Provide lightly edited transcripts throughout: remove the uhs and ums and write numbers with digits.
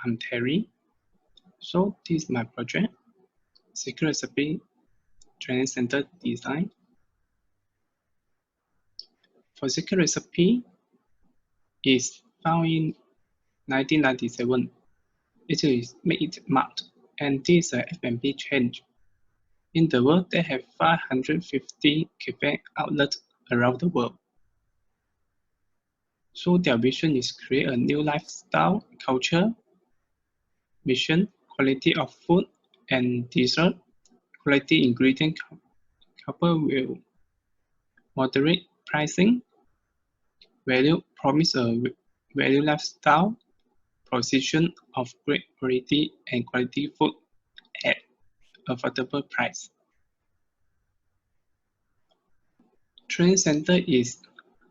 I'm Terry. So this is my project, Secret Recipe Training Center Design. For Secret Recipe is found in 1997. It is made marked, and this is a F&B chain. In the world, they have 550 cafe outlets around the world. So their vision is create a new lifestyle, culture, mission, quality of food and dessert, quality ingredient coupled with moderate pricing, value promise a value lifestyle, precision of great quality and quality food at affordable price. Training center is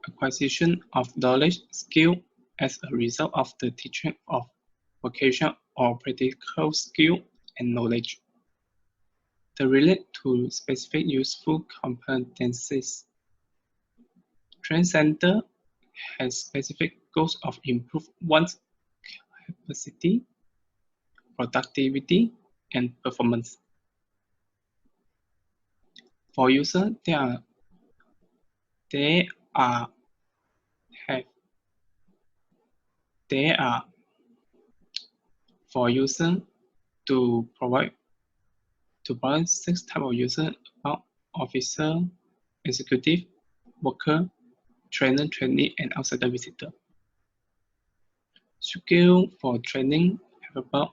acquisition of knowledge, skill as a result of the teaching of vocational or practical skill and knowledge. They relate to specific useful competencies. Training center has specific goals of improve one's capacity, productivity, and performance. For users, they are for user to provide 6 type of user about officer, executive, worker, trainer, trainee, and outsider visitor. Skill for training have about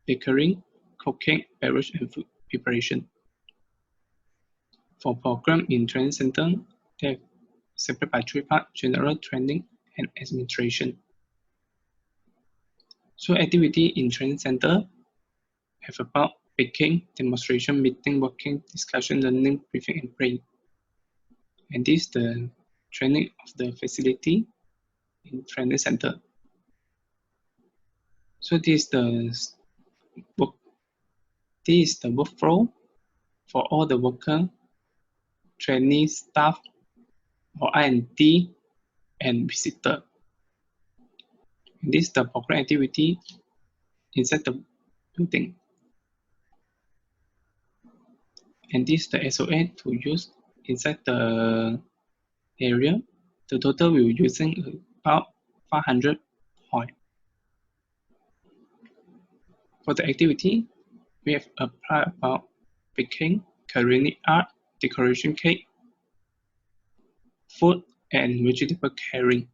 baking, cooking, beverage, and food preparation. For program in training center, they are separated by 3 parts: general training and administration. So activity in training center have about baking, demonstration, meeting, working, discussion, learning, briefing, and praying. And this is the training of the facility in training center. So this is the workflow for all the worker, trainee, staff, or R&D, and visitor. And this is the program activity inside the building. And this is the SOA to use inside the area. The total we're using about 500 points. For the activity, we have applied about baking, culinary art, decoration cake, food, and vegetable caring.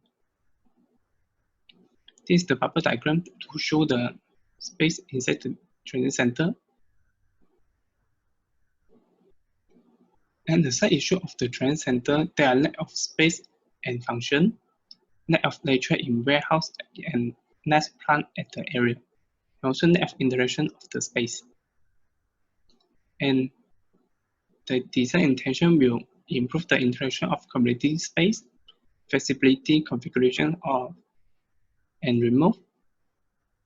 This is the bubble diagram to show the space inside the training center. And the side issue of the training center, there are lack of space and function, lack of nature in warehouse, and less plant at the area. Also lack of interaction of the space. And the design intention will improve the interaction of community space, flexibility, configuration of, and remove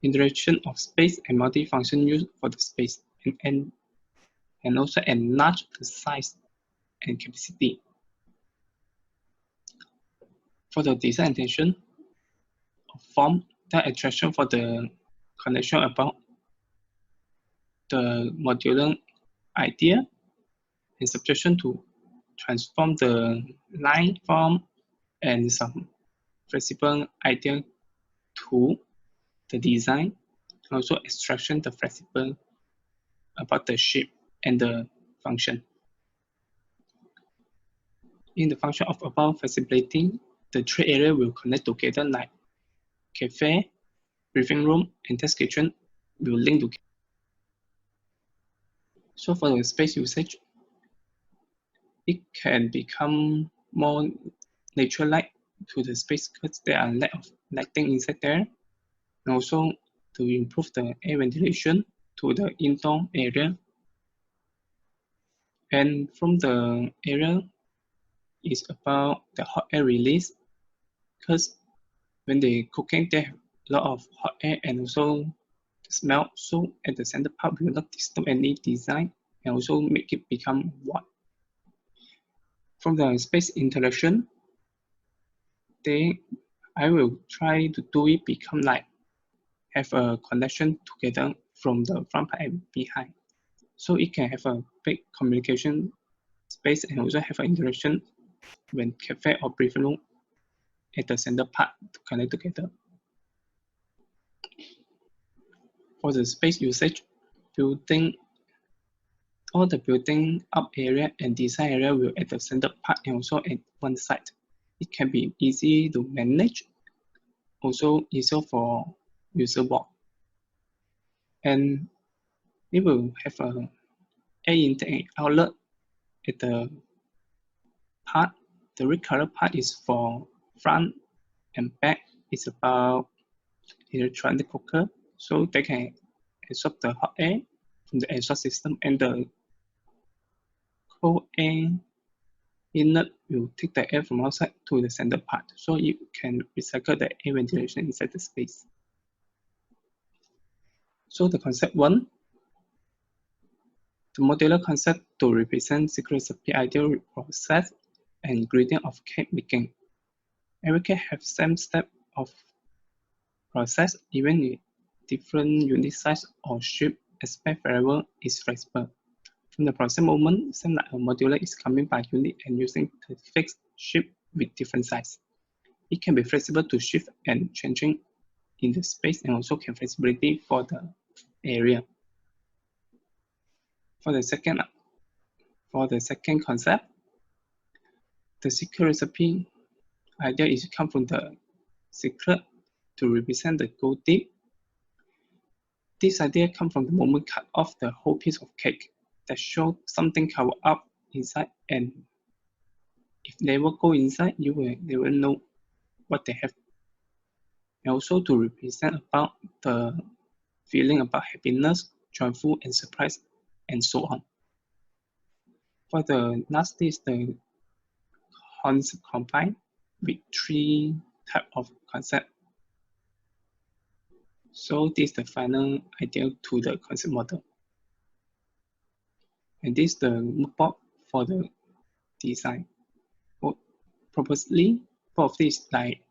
interaction of space and multi-function use for the space, and also enlarge the size and capacity. For the design intention of form, the attraction for the connection about the modular idea and subtraction to transform the line form and some flexible idea to the design, also extraction the flexible about the shape and the function. In the function of about flexibility, the 3 areas will connect together like cafe, briefing room, and test kitchen will link together. So for the space usage, it can become more nature-like to the space because there are lack of lighting inside there, and also to improve the air ventilation to the indoor area. And from the area is about the hot air release, because when they cooking, they have a lot of hot air and also the smell. So at the center part, we will not disturb any design and also make it become warm. From the space interaction, I will try to do it become like have a connection together from the front part and behind. So it can have a big communication space and also have an interaction when cafe or briefing room at the center part to connect together. For the space usage, all the building up area and design area will at the center part and also at one side. It can be easy to manage, also easier for user work. And it will have a air intake outlet at the part. The red color part is for front and back. It's about electronic cooker, so they can absorb the hot air from the exhaust system, and the cold air inlet will take the air from outside to the center part, so you can recycle the air ventilation inside the space. So the concept 1, the modular concept to represent secret recipe ideal process and ingredient of cake making. Every cake has same step of process, even if different unit size or shape aspect variable is flexible. From the process moment, same like a modular is coming by unit and using the fixed shape with different size. It can be flexible to shift and changing in the space and also can flexibility for the area. For the second concept, the secret recipe idea is come from the secret to represent the go deep. This idea comes from the moment cut off the whole piece of cake that shows something covered up inside, and if they will go inside, they will know what they have. And also to represent about the feeling about happiness, joyful, and surprise, and so on. For the last is the concept combined with 3 types of concept. So this is the final idea to the concept model. And this is the moodboard for the design. Purposely, both of these like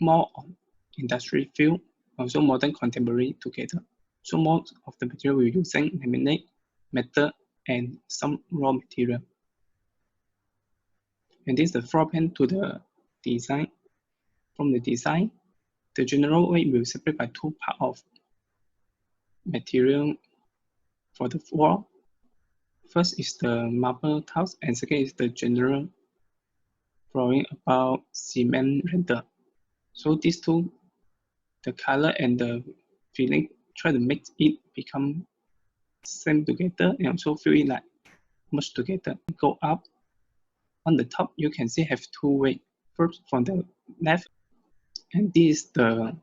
more on industry field, also modern contemporary together. So most of the material we're using laminate, metal, and some raw material. And this is the floor plan to the design. From the design, the general weight will separate by 2 parts of material for the floor. First is the marble tiles, and second is the general flooring about cement render. So these two, the color and the feeling, try to make it become same together and also feel it like much together. Go up. On the top, you can see have 2 ways. First from the left, and this is the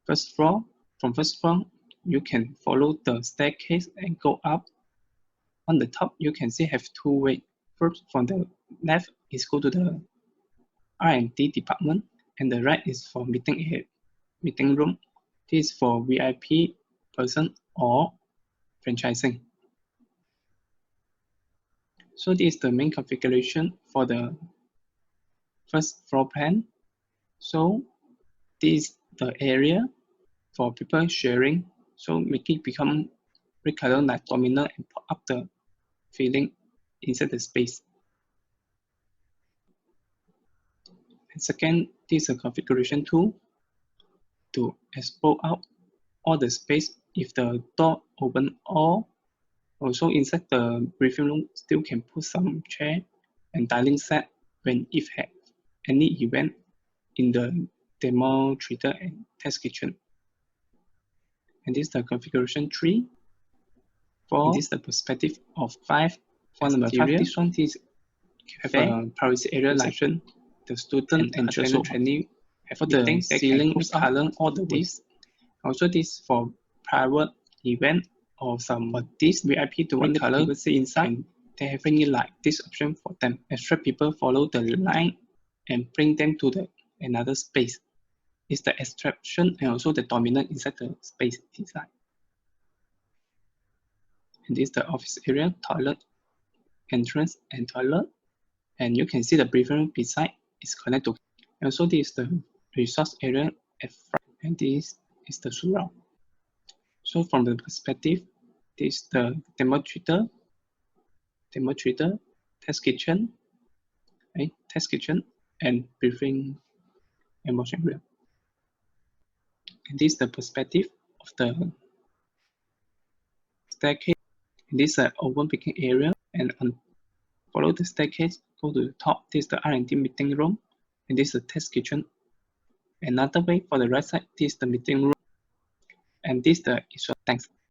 first floor. From first floor, you can follow the staircase and go up. On the top, you can see have 2 ways. First from the left is go to the R&D department, and the right is for meeting room. This is for VIP person or franchising. So this is the main configuration for the first floor plan. So this is the area for people sharing. So make it become red color like dominant and put up the feeling inside the space. And second, this is a configuration tool to export out all the space if the door open, or also inside the briefing room still can put some chair and dining set when if have any event in the demo theater and test kitchen. And this is the configuration 3. This is the perspective of 5. For number 5, this one is have a privacy area section. The student and trainee have the ceiling color all the ways. Also this for private event or some this VIP to one color will see inside. They have bring it like this option for them. Extra people follow the line and bring them to the another space. It's the abstraction and also the dominant inside the space design. And this is the office area, toilet, entrance and toilet. And you can see the briefing room beside is connected to. And also this is the resource area at front. And this is the surround. So from the perspective, this is the demo theater, test kitchen, right? Test kitchen, and briefing emotion room. And this is the perspective of the staircase. And this is an open picking area, and follow the staircase, go to the top. This is the R&D meeting room, and this is the test kitchen. Another way for the right side, this is the meeting room, and this is the Thanks.